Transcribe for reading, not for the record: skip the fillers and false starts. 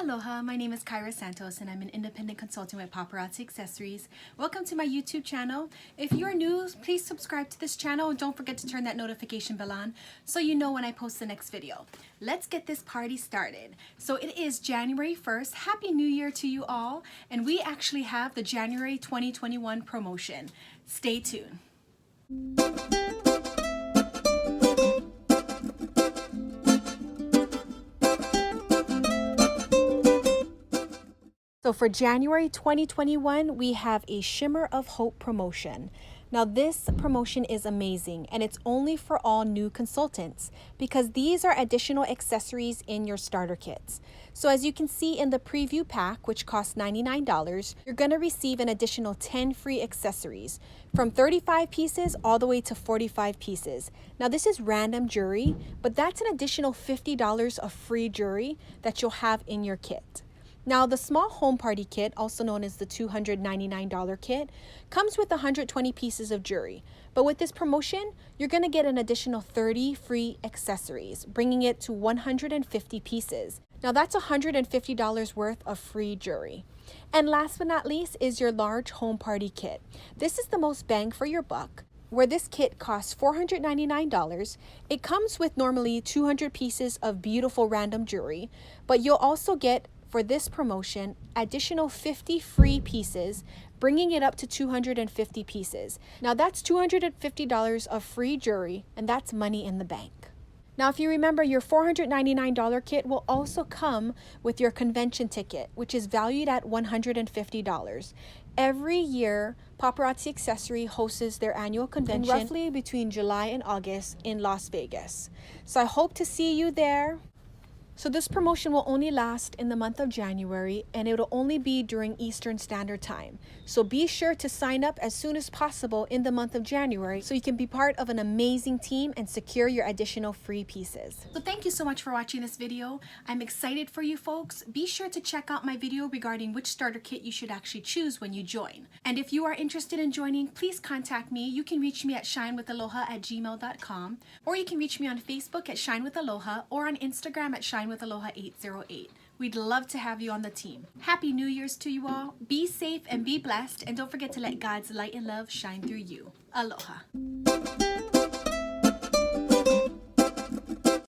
Aloha, my name is Kyra Santos and I'm an independent consultant with Paparazzi Accessories. Welcome to my YouTube channel. If you're new, please subscribe to this channel and don't forget to turn that notification bell on so you know when I post the next video. Let's get this party started. So it is January 1st. Happy New Year to you all. And we actually have the January 2021 promotion. Stay tuned. So for January 2021, we have a Shimmer of Hope promotion. Now this promotion is amazing and it's only for all new consultants because these are additional accessories in your starter kits. So as you can see in the preview pack, which costs $99, you're going to receive an additional 10 free accessories from 35 pieces all the way to 45 pieces. Now this is random jewelry, but that's an additional $50 of free jewelry that you'll have in your kit. Now, the small home party kit, also known as the $299 kit, comes with 120 pieces of jewelry. But with this promotion, you're going to get an additional 30 free accessories, bringing it to 150 pieces. Now, that's $150 worth of free jewelry. And last but not least is your large home party kit. This is the most bang for your buck, where this kit costs $499. It comes with normally 200 pieces of beautiful random jewelry, but you'll also get for this promotion, additional 50 free pieces, bringing it up to 250 pieces. Now that's $250 of free jewelry, and that's money in the bank. Now, if you remember, your $499 kit will also come with your convention ticket, which is valued at $150. Every year, Paparazzi Accessories hosts their annual convention roughly between July and August in Las Vegas. So I hope to see you there. So this promotion will only last in the month of January and it'll only be during Eastern Standard Time. So be sure to sign up as soon as possible in the month of January so you can be part of an amazing team and secure your additional free pieces. So thank you so much for watching this video. I'm excited for you folks. Be sure to check out my video regarding which starter kit you should actually choose when you join. And if you are interested in joining, please contact me. You can reach me at shinewithaloha@gmail.com, or you can reach me on Facebook at shinewithaloha or on Instagram at shinewithaloha808. We'd love to have you on the team. Happy New Year's to you all. Be safe and be blessed, and don't forget to let God's light and love shine through you. Aloha.